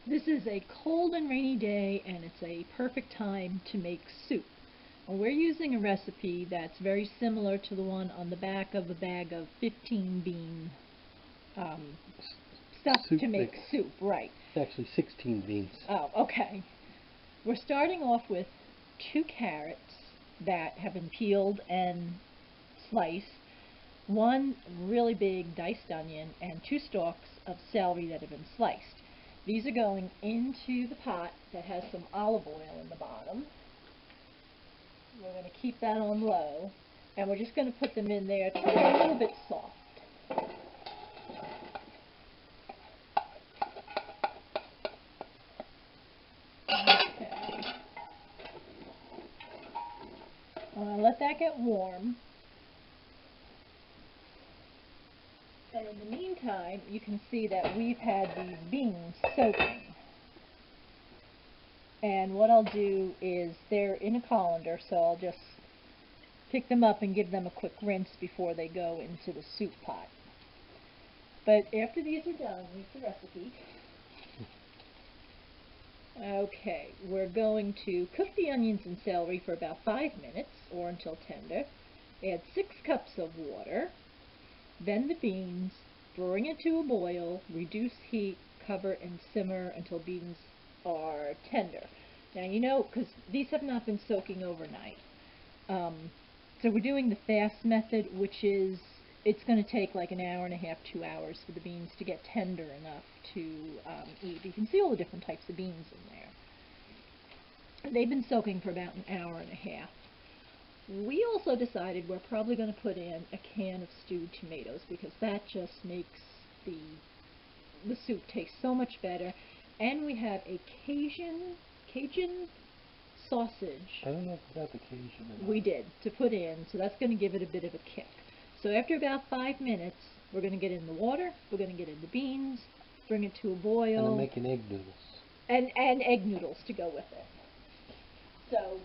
This is a cold and rainy day, and it's a perfect time to make soup. And we're using a recipe that's very similar to the one on the back of a bag of 15 bean um, stuff Soup to make mix. soup, right. Actually, 16 beans. Oh, okay. We're starting off with 2 carrots that have been peeled and sliced, one really big diced onion, and 2 stalks of celery that have been sliced. These are going into the pot that has some olive oil in the bottom. We're going to keep that on low, and we're just going to put them in there to get a little bit soft. Okay. I'm going to let that get warm. And in the meantime, you can see that we've had these beans soaking. And what I'll do is, they're in a colander, so I'll just pick them up and give them a quick rinse before they go into the soup pot. But after these are done, here's the recipe. Okay, we're going to cook the onions and celery for about 5 minutes, or until tender. Add 6 cups of water. Then the beans, bring it to a boil, reduce heat, cover and simmer until beans are tender. Now you know, because these have not been soaking overnight. So we're doing the fast method, which is, it's going to take like an hour and a half, 2 hours for the beans to get tender enough to eat. You can see all the different types of beans in there. They've been soaking for about an hour and a half. We also decided we're probably going to put in a can of stewed tomatoes, because that just makes the soup taste so much better. And we have a Cajun sausage. I don't know if we got the Cajun or not. We did, to put in, so that's going to give it a bit of a kick. So after about 5 minutes, we're going to get in the water, we're going to get in the beans, bring it to a boil. And I'm making egg noodles. And egg noodles to go with it. So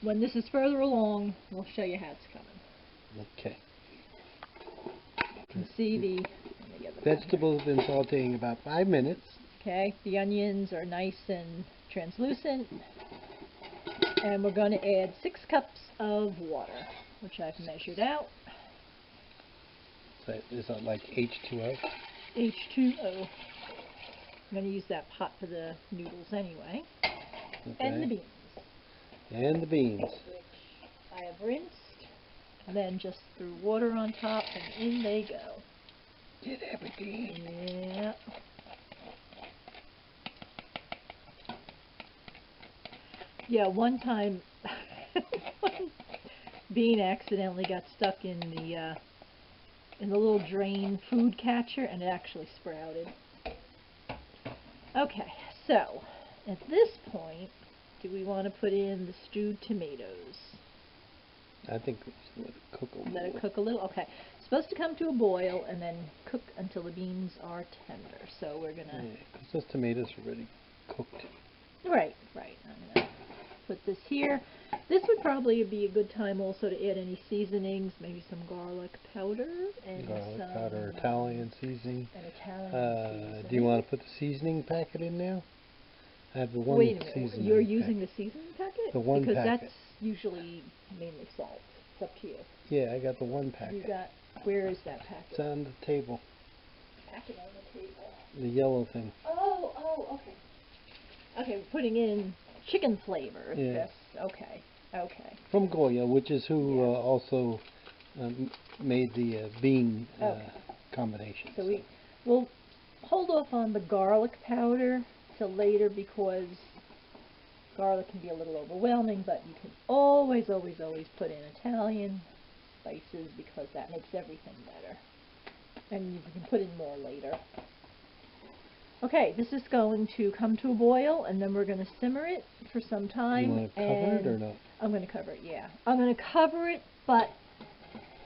when this is further along, we'll show you how it's coming. Okay. You can see the vegetables have been sauteing about 5 minutes. Okay, the onions are nice and translucent. And we're going to add 6 cups of water, which I've measured out. So is that like H2O? H2O. I'm going to use that pot for the noodles anyway. Okay. And the beans. And the beans. Which I have rinsed, and then just threw water on top, and in they go. Get everything. Yeah. Yeah, one time, one bean accidentally got stuck in the little drain food catcher, and it actually sprouted. Okay, so at this point, do we want to put in the stewed tomatoes? I think we should let it cook a little. Let it cook a little? Okay. It's supposed to come to a boil and then cook until the beans are tender. So we're going to... Yeah, because those tomatoes are already cooked. Right. I'm going to put this here. This would probably be a good time also to add any seasonings, maybe some garlic powder and Garlic some... powder, Italian seasoning. An Italian seasoning. Do you want to put the seasoning packet in now? I have the one Wait a minute, seasoning you're packet. using the seasoning packet? The one because packet. That's usually mainly salt. It's up to you. Yeah, I got the one packet. Where is that packet? It's on the table. Packet on the table. The yellow thing. Oh, okay. Okay, we're putting in chicken flavor. Yeah. This. Okay. From Goya, which is who Yeah. also made the bean Okay. combination. So we'll hold off on the garlic powder till later, because garlic can be a little overwhelming, but you can always put in Italian spices, because that makes everything better. And you can put in more later. Okay, this is going to come to a boil, and then we're going to simmer it for some time. You want to cover it or not? I'm going to cover it, yeah. I'm going to cover it, but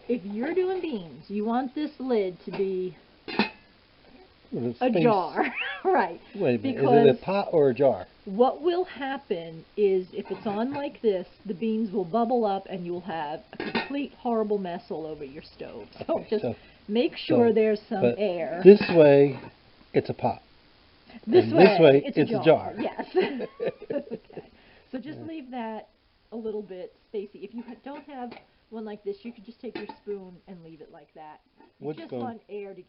if you're doing beans, you want this lid to be a jar. Right. Wait a minute, because is it a pot or a jar? what will happen is, if it's on like this, the beans will bubble up and you'll have a complete horrible mess all over your stove. So Okay, just so- make sure there's some but air. This way, it's a pot. This And way, this way, it's it's a a jar. jar. Yes. Okay. So just Yeah. leave that a little bit spacey. If you don't have one like this, you could just take your spoon and leave it like that. You Wood just spoon. want air to,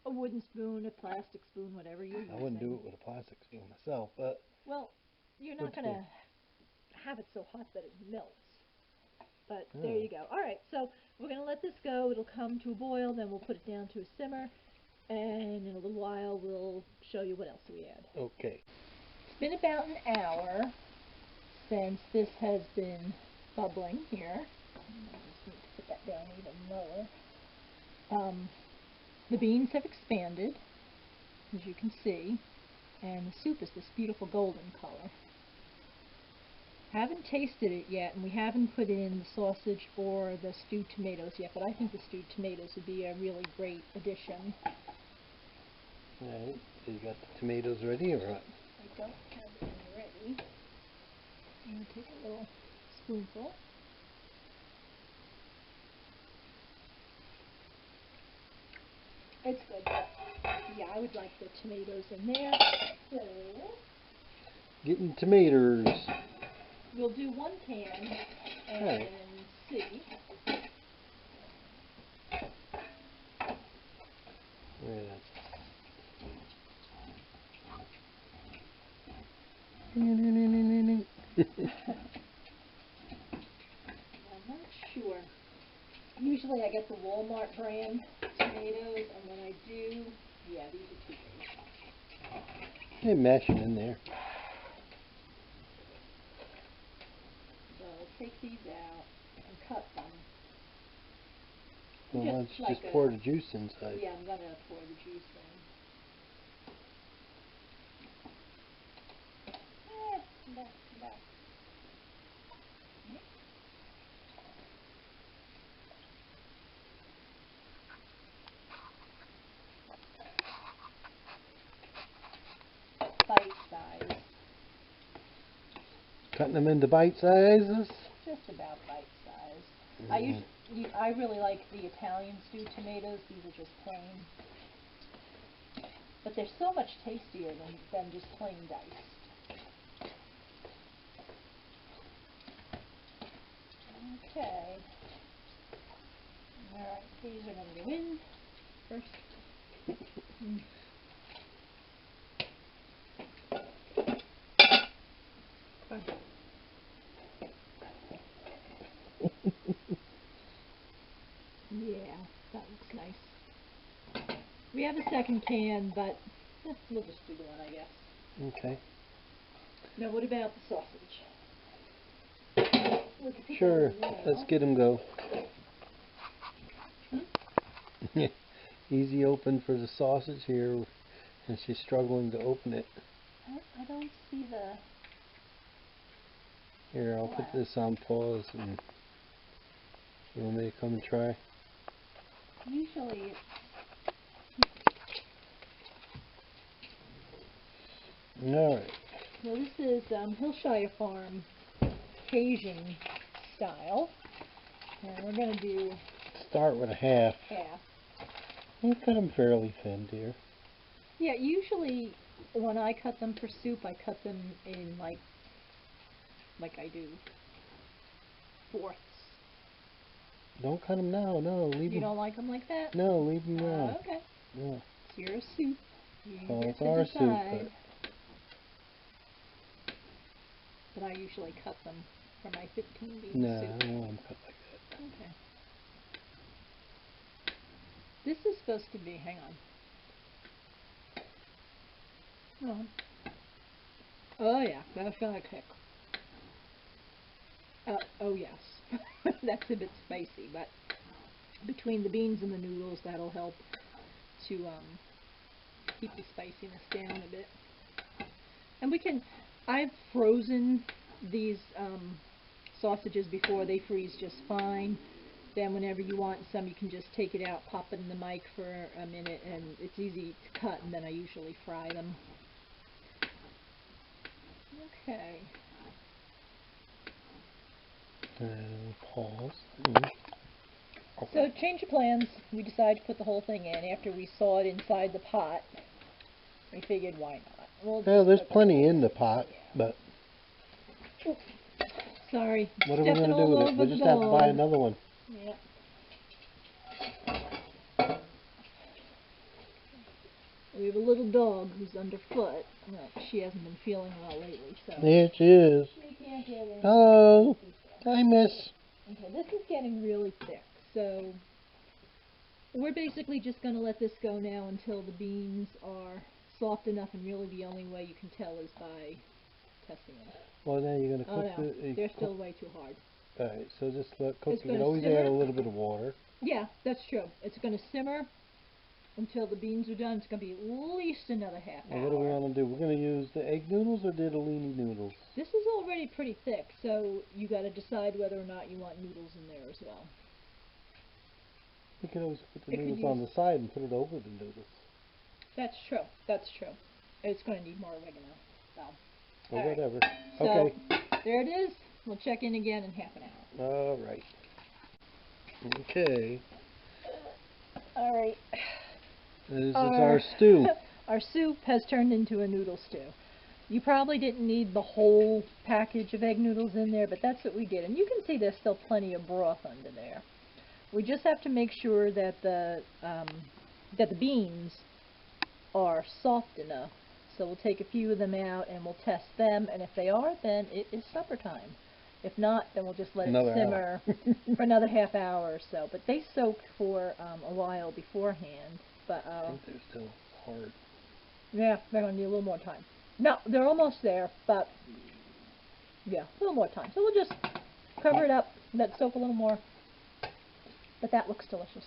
a wooden spoon, a plastic spoon, whatever you're using. I wouldn't do it with a plastic spoon myself, but Well, you're wood not going spoon. to have it so hot that it melts. But Oh. there you go. All right, so we're going to let this go. It'll come to a boil, then we'll put it down to a simmer, and in a little while we'll show you what else we add. Okay. It's been about an hour since this has been bubbling here. I just need to put that down even lower. The beans have expanded, as you can see, and the soup is this beautiful golden color. Haven't tasted it yet, and we haven't put in the sausage or the stewed tomatoes yet, but I think the stewed tomatoes would be a really great addition. Alright, so you got the tomatoes ready or what? I don't have them ready. I'm going to take a little spoonful. It's good, but yeah, I would like the tomatoes in there. So Getting tomatoes. we'll do one can and Alright. see. Yeah. I'm not sure. Usually I get the Walmart brand tomatoes, and when I do, yeah, these are too big. Yeah, mash them in there. So I'll take these out and cut them. Well, why don't you like just pour the juice inside? Yeah, I'm going to pour the juice in. Come back, come back. Bite size. Cutting them into bite sizes? Just about bite size. Mm. I really like the Italian stewed tomatoes. These are just plain. But they're so much tastier than just plain diced. Okay. Alright, these are going to go in first. Yeah, that looks nice. We have a second can, but we'll just do the one, I guess. Okay. Now, what about the sausage? Sure, let's get them go. Easy open for the sausage here, and she's struggling to open it. I don't see the... Here, I'll put this on pause, and you want me to come and try? Usually it's... Alright. Well, this is Hillshire Farm Cajun style. And we're going to do Start with a half. half. You cut them fairly thin, dear. Yeah, usually when I cut them for soup, I cut them in like I do fourths. Don't cut them now, no, leave them. You don't like them like that? No, leave them now. Okay. No. It's your soup. You Well, get it's to our decide. soup, But I usually cut them for my 15 bean no, soup. I don't want them cut like that. Okay. This is supposed to be, hang on. Oh yeah, that's gonna kick. Oh yes. That's a bit spicy, but between the beans and the noodles, that'll help to keep the spiciness down a bit. And I've frozen these sausages before. They freeze just fine. Then whenever you want some, you can just take it out, pop it in the mic for a minute, and it's easy to cut, and then I usually fry them. Okay. Pause. So change of plans. We decided to put the whole thing in after we saw it inside the pot. I figured why not. We'll Well, just there's cook it. plenty in the pot, but Sorry. what are we going stepping to do all with it? over We'll the just have to buy dog. another one. Yep. We have a little dog who's underfoot. She hasn't been feeling well lately, so There she is. she can't get in. Hello. Hi, miss. Okay, this is getting really thick, so we're basically just going to let this go now until the beans are soft enough, and really the only way you can tell is by testing them. Well, now you're going to Oh cook no, they're still way too hard. Alright, so just let cook. It's You can gonna always simmer. add a little bit of water. Yeah, that's true. It's going to simmer until the beans are done. It's going to be at least another half Well, hour. what do we want to do? We're going to use the egg noodles or ditalini noodles? This is already pretty thick, so you got to decide whether or not you want noodles in there as well. We could always put the You could noodles on the side and put it over the noodles. That's true. That's true. It's going to need more oregano. So. Or All right. whatever. So, Okay. there it is. We'll check in again in half an hour. Alright. Okay. Alright. This is our stew. Our soup has turned into a noodle stew. You probably didn't need the whole package of egg noodles in there, but that's what we did. And you can see there's still plenty of broth under there. We just have to make sure that the beans are soft enough. So we'll take a few of them out and we'll test them, and if they are, then it is supper time. If not, then we'll just let it simmer for another half hour or so. But they soaked for a while beforehand. But I think they're still hard. yeah, they're going to need a little more time. No, they're almost there, but yeah, a little more time. So we'll just cover it up, let it soak a little more. But that looks delicious.